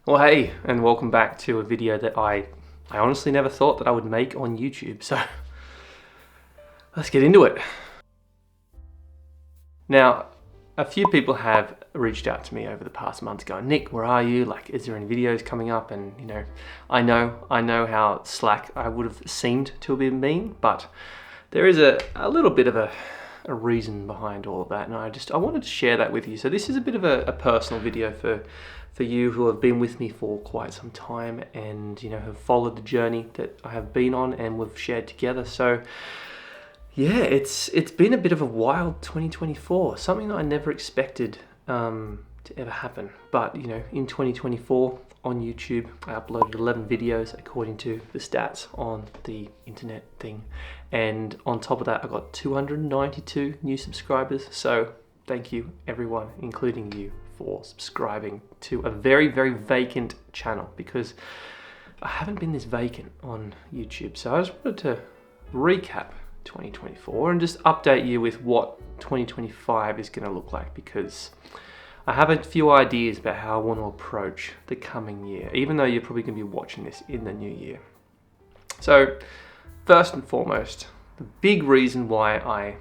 Well, hey, and welcome back to a video that I honestly never thought that I would make on YouTube, so let's get into it. Now, a few people have reached out to me over the past months going, Nick, where are you? Like, is there any videos coming up? And, you know I know how slack I would have seemed to have been, but there is a little bit of a reason behind all of that, and I wanted to share that with you. So this is a bit of a personal video for you who have been with me for quite some time and have followed the journey that I have been on and we've shared together. So yeah, it's been a bit of a wild 2024, something that I never expected to ever happen. But in 2024 on YouTube, I uploaded 11 videos according to the stats on the internet thing, and on top of that I got 292 new subscribers. So thank you everyone, including you, for subscribing to a very, very vacant channel, because I haven't been this vacant on YouTube. So I just wanted to recap 2024 and just update you with what 2025 is going to look like, because I have a few ideas about how I want to approach the coming year, even though you're probably going to be watching this in the new year. So first and foremost, the big reason why I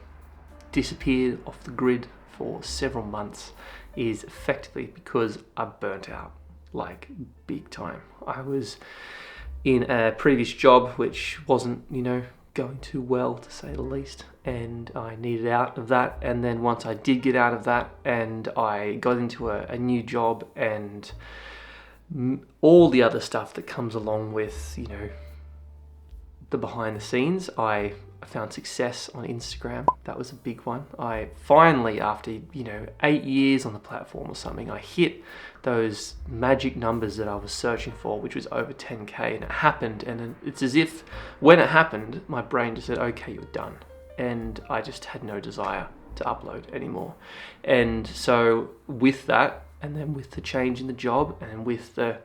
disappeared off the grid for several months is effectively because I burnt out, like big time. I was in a previous job which wasn't, going too well, to say the least, and I needed out of that. And then once I did get out of that and I got into a new job and all the other stuff that comes along with, the behind the scenes, I found success on Instagram. That was a big one. I finally, after 8 years on the platform or something, I hit those magic numbers that I was searching for, which was over 10k, and it happened. And it's as if when it happened, my brain just said, okay, you're done. And I just had no desire to upload anymore. And so with that, and then with the change in the job and with the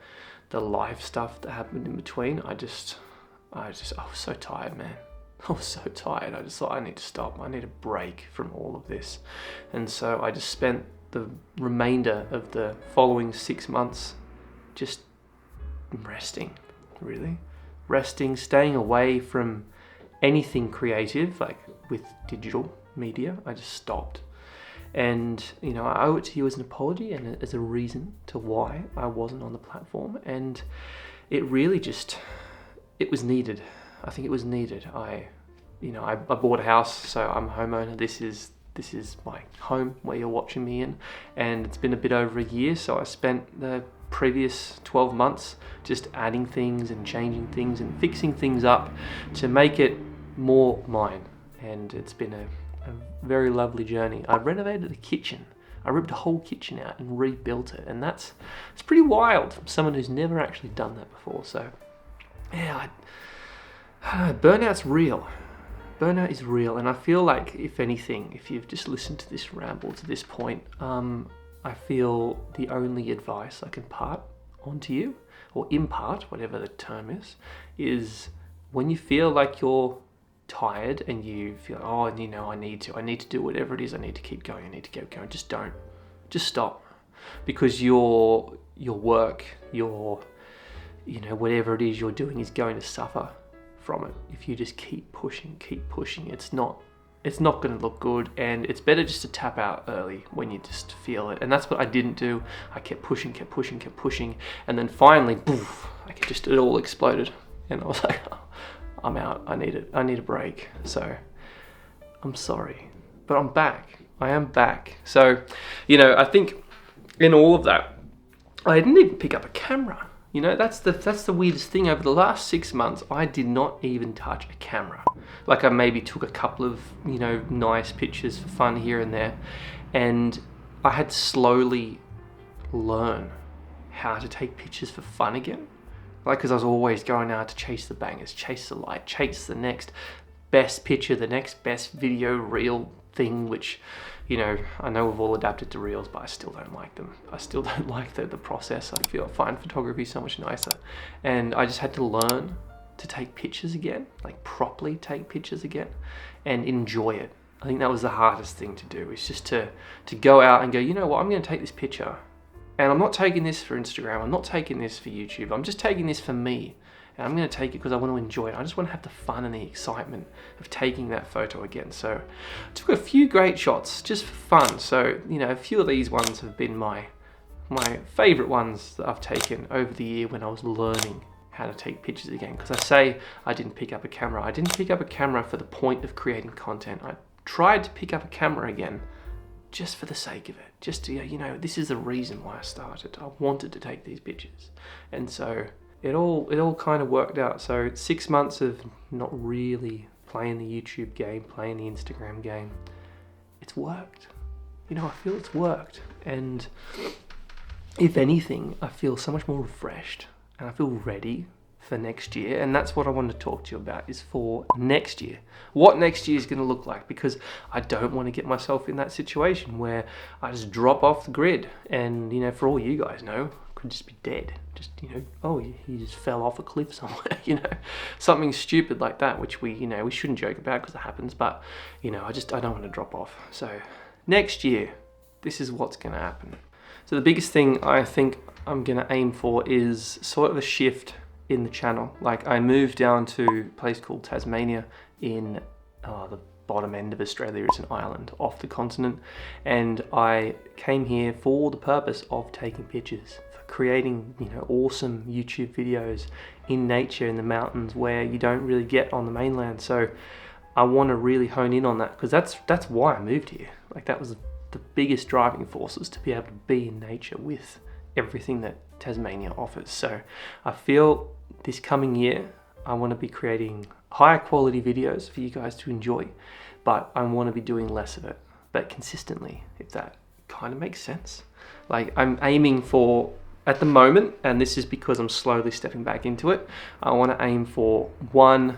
life stuff that happened in between, I was so tired, man. I was so tired. I just thought, I need to stop. I need a break from all of this. And so I just spent the remainder of the following 6 months just resting, really. Resting, staying away from anything creative, like with digital media. I just stopped. And, I owe it to you as an apology and as a reason to why I wasn't on the platform. And it really it was needed. I think it was needed. I bought a house, so I'm a homeowner. This is my home where you're watching me in, and it's been a bit over a year. So I spent the previous 12 months just adding things and changing things and fixing things up to make it more mine. And it's been a very lovely journey. I renovated the kitchen. I ripped the whole kitchen out and rebuilt it, and it's pretty wild from someone who's never actually done that before. So yeah, burnout's real. Burnout is real, and I feel like, if anything, if you've just listened to this ramble to this point, I feel the only advice I can part onto you, or impart, whatever the term is when you feel like you're tired and you feel, I need to do whatever it is, I need to keep going, just stop, because your work, whatever it is you're doing is going to suffer from it if you just keep pushing. It's not going to look good, and it's better just to tap out early when you just feel it. And that's what I didn't do. I kept pushing, and then finally, poof, it all exploded, and I was like, oh, I'm out. I need a break. So I'm sorry, but I'm back. I am back. So I think in all of that, I didn't even pick up a camera. That's the weirdest thing. Over the last 6 months, I did not even touch a camera. Like, I maybe took a couple of, nice pictures for fun here and there. And I had to slowly learn how to take pictures for fun again. Like, because I was always going out to chase the bangers, chase the light, chase the next best picture, the next best video reel thing, which, I know we've all adapted to reels, but I still don't like them. I still don't like the process. I find photography so much nicer. And I just had to learn to take pictures again, like properly take pictures again and enjoy it. I think that was the hardest thing to do, is just to go out and go, you know what, I'm going to take this picture And I'm not taking this for Instagram, I'm not taking this for YouTube, I'm just taking this for me. And I'm going to take it because I want to enjoy it. I just want to have the fun and the excitement of taking that photo again. So I took a few great shots just for fun. So, you know, a few of these ones have been my favorite ones that I've taken over the year when I was learning how to take pictures again. Because I say I didn't pick up a camera. I didn't pick up a camera for the point of creating content. I tried to pick up a camera again just for the sake of it. Just to, you know, this is the reason why I started. I wanted to take these pictures. And so it all kind of worked out. So 6 months of not really playing the YouTube game, playing the Instagram game, it's worked. You know, I feel it's worked. And if anything, I feel so much more refreshed and I feel ready for next year. And that's what I want to talk to you about, is for next year. What next year is going to look like, because I don't want to get myself in that situation where I just drop off the grid. And, you know, for all you guys know, I could just be dead. Just, you know, oh, he just fell off a cliff somewhere, you know, something stupid like that, which we shouldn't joke about because it happens. But, you know, I don't want to drop off. So next year, this is what's going to happen. So the biggest thing I think I'm going to aim for is sort of a shift in the channel. Like, I moved down to a place called Tasmania in the bottom end of Australia. It's an island off the continent, and I came here for the purpose of taking pictures, for creating, you know, awesome YouTube videos in nature, in the mountains, where you don't really get on the mainland. So I want to really hone in on that, because that's why I moved here. Like, that was the biggest driving forces, to be able to be in nature with everything that Tasmania offers. So I feel this coming year I want to be creating higher quality videos for you guys to enjoy, but I want to be doing less of it, but consistently, if that kind of makes sense. Like, I'm aiming for, at the moment, and this is because I'm slowly stepping back into it, I want to aim for one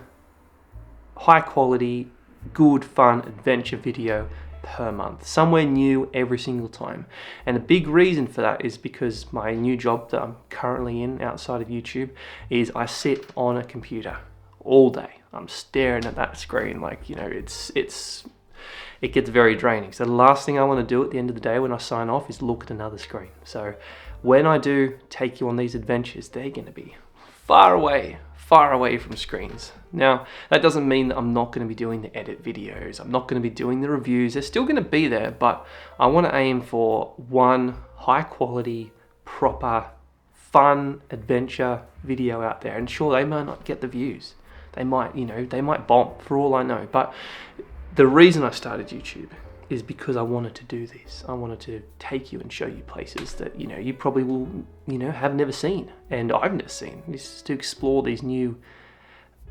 high quality, good, fun adventure video per month, somewhere new every single time. And a big reason for that is because my new job that I'm currently in outside of YouTube is I sit on a computer all day. I'm staring at that screen, like, you know, it gets very draining. So the last thing I want to do at the end of the day when I sign off is look at another screen. So when I do take you on these adventures, they're going to be far away from screens. Now, that doesn't mean that I'm not going to be doing the edit videos. I'm not going to be doing the reviews. They're still going to be there, but I want to aim for one high quality, proper, fun adventure video out there. And sure, they might not get the views. They might, you know, they might bomb, for all I know. But the reason I started YouTube is because I wanted to do this. I wanted to take you and show you places that, you know, you probably will, you know, have never seen, and I've never seen. This is to explore these new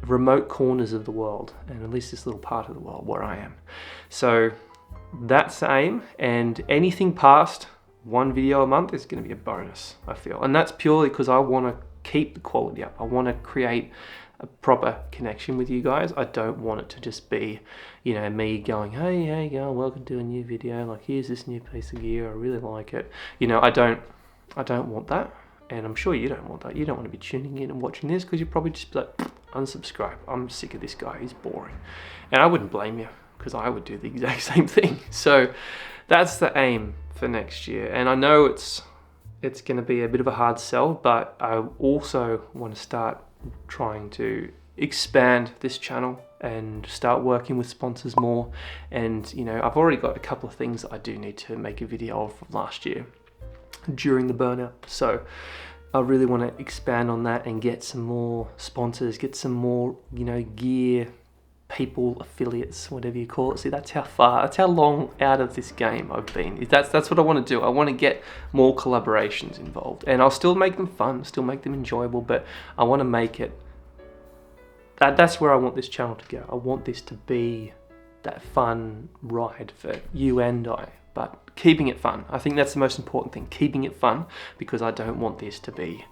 remote corners of the world, and at least this little part of the world where I am. So that's the aim, and anything past one video a month is going to be a bonus, I feel. And that's purely because I want to keep the quality up. I want to create a proper connection with you guys. I don't want it to just be, you know, me going, hey, go, welcome to a new video. Like, here's this new piece of gear. I really like it. You know, I don't want that. And I'm sure you don't want that. You don't want to be tuning in and watching this, because you're probably just like, unsubscribe. I'm sick of this guy. He's boring. And I wouldn't blame you, because I would do the exact same thing. So that's the aim for next year. And I know it's going to be a bit of a hard sell, but I also want to start trying to expand this channel and start working with sponsors more. And, you know, I've already got a couple of things that I do need to make a video of from last year during the burnout. So I really want to expand on that and get some more sponsors, get some more, you know, gear people, affiliates, whatever you call it. See, that's how long out of this game I've been. That's what I want to do. I want to get more collaborations involved, and I'll still make them fun, still make them enjoyable, but I want to make it, that's where I want this channel to go. I want this to be that fun ride for you and I, but keeping it fun. I think that's the most important thing, keeping it fun, because I don't want this to be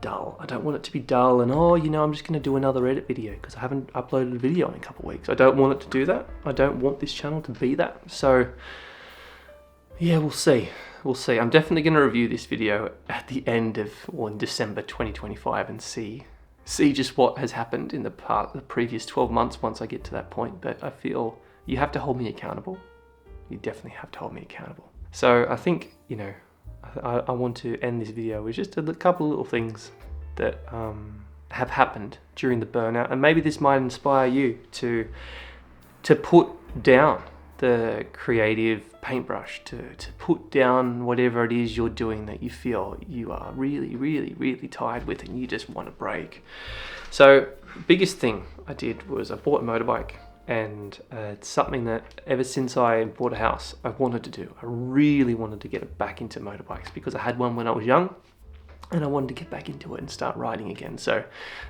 dull. I don't want it to be dull and, oh, you know, I'm just going to do another edit video because I haven't uploaded a video in a couple of weeks. I don't want it to do that. I don't want this channel to be that. So yeah, we'll see. We'll see. I'm definitely going to review this video at the end of, or in December 2025, and see just what has happened in the previous 12 months once I get to that point. But I feel you have to hold me accountable. You definitely have to hold me accountable. So I think, you know, I want to end this video with just a couple of little things that have happened during the burnout, and maybe this might inspire you to put down the creative paintbrush, to put down whatever it is you're doing that you feel you are really, really, really tired with and you just want to break. So biggest thing I did was I bought a motorbike, and it's something that ever since I bought a house I wanted to do. I really wanted to get back into motorbikes because I had one when I was young and I wanted to get back into it and start riding again. So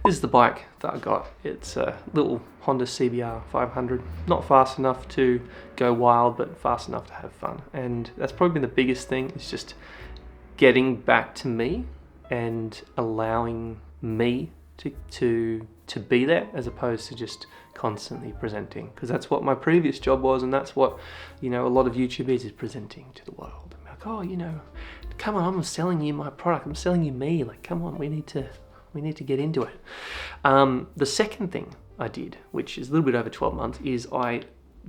this is the bike that I got. It's a little Honda CBR 500. Not fast enough to go wild, but fast enough to have fun. And that's probably been the biggest thing, is just getting back to me and allowing me to be there, as opposed to just constantly presenting, because that's what my previous job was, and that's what, you know, a lot of YouTube is presenting to the world. I'm like, oh, you know, come on, I'm selling you my product, I'm selling you me, like, come on, we need to get into it. The second thing I did, which is a little bit over 12 months, is I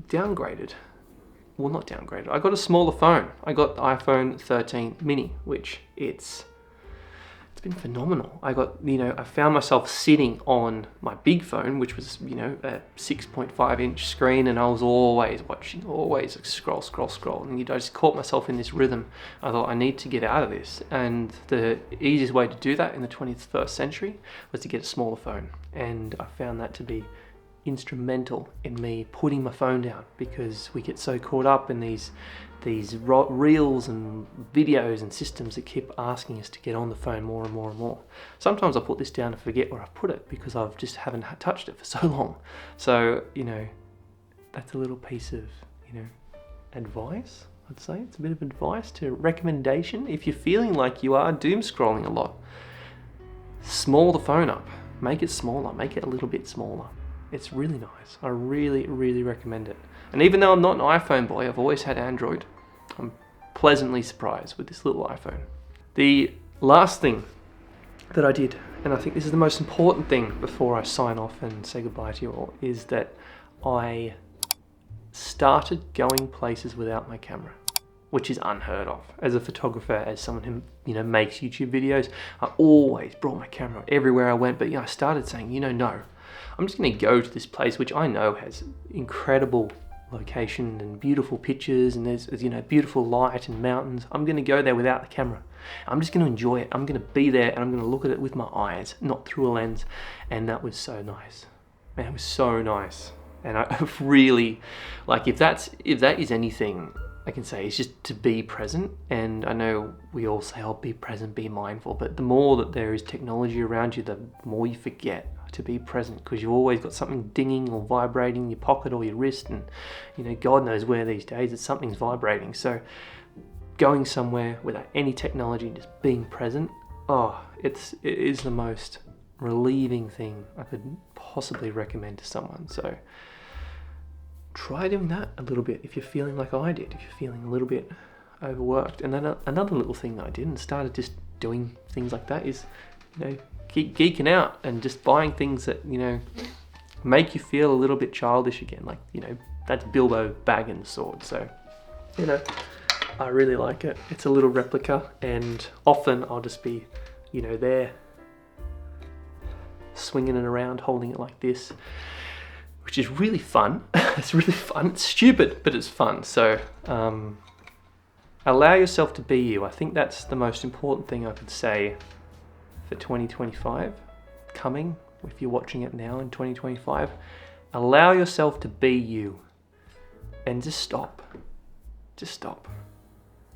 downgraded. Well, not downgraded, I got a smaller phone. I got the iPhone 13 mini, which it's been phenomenal. I found myself sitting on my big phone, which was, you know, a 6.5 inch screen, and I was always watching, always scroll, and I just caught myself in this rhythm. I thought, I need to get out of this, and the easiest way to do that in the 21st century was to get a smaller phone, and I found that to be instrumental in me putting my phone down, because we get so caught up in these reels and videos and systems that keep asking us to get on the phone more and more and more. Sometimes I put this down and forget where I've put it because I've just haven't touched it for so long. So, you know, that's a little piece of, you know, advice, I'd say. It's a bit of advice to recommendation. If you're feeling like you are doom scrolling a lot, small the phone up, make it smaller, make it a little bit smaller. It's really nice. I really, really recommend it. And even though I'm not an iPhone boy, I've always had Android, I'm pleasantly surprised with this little iPhone. The last thing that I did, and I think this is the most important thing before I sign off and say goodbye to you all, is that I started going places without my camera, which is unheard of. As a photographer, as someone who, you know, makes YouTube videos, I always brought my camera everywhere I went, but, you know, I started saying, you know, no, I'm just going to go to this place which I know has incredible location and beautiful pictures, and there's, you know, beautiful light and mountains. I'm going to go there without the camera. I'm just going to enjoy it. I'm going to be there and I'm going to look at it with my eyes, not through a lens. And that was so nice. Man, it was so nice. And I really, like, if that is anything I can say, is just to be present. And I know we all say, oh, be present, be mindful, but the more that there is technology around you, the more you forget to be present, because you've always got something dinging or vibrating in your pocket or your wrist, and, you know, God knows where these days it's something's vibrating. So going somewhere without any technology and just being present, it is the most relieving thing I could possibly recommend to someone. So try doing that a little bit if you're feeling like I did, if you're feeling a little bit overworked. And then another little thing that I did and started just doing things like that is, you know, keep geeking out and just buying things that, you know, make you feel a little bit childish again. Like, you know, that's Bilbo Baggins' sword. So, you know, I really like it. It's a little replica, and often I'll just be, you know, there swinging it around, holding it like this, which is really fun. It's really fun. It's stupid, but it's fun. So allow yourself to be you. I think that's the most important thing I could say for 2025 coming. If you're watching it now in 2025, allow yourself to be you, and just stop. Just stop.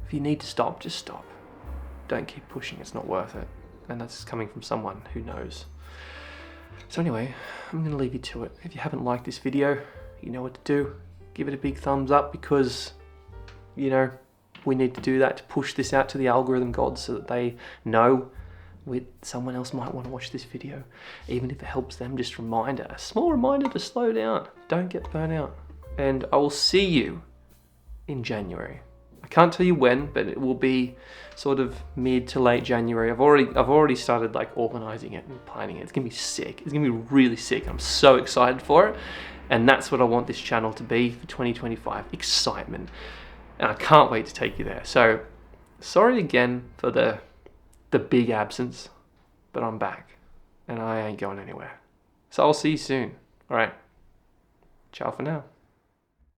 If you need to stop, just stop. Don't keep pushing. It's not worth it. And that's coming from someone who knows. So anyway, I'm going to leave you to it. If you haven't liked this video, you know what to do. Give it a big thumbs up, because, you know, we need to do that to push this out to the algorithm gods so that they know someone else might want to watch this video. Even if it helps them, just a small reminder to slow down. Don't get burnt out. And I will see you in January. I can't tell you when, but it will be sort of mid to late January. I've already started like organizing it and planning it. It's gonna be sick. It's gonna be really sick. I'm so excited for it. And that's what I want this channel to be for 2025. Excitement. And I can't wait to take you there. So sorry again for the big absence, but I'm back and I ain't going anywhere. So I'll see you soon. All right. Ciao for now.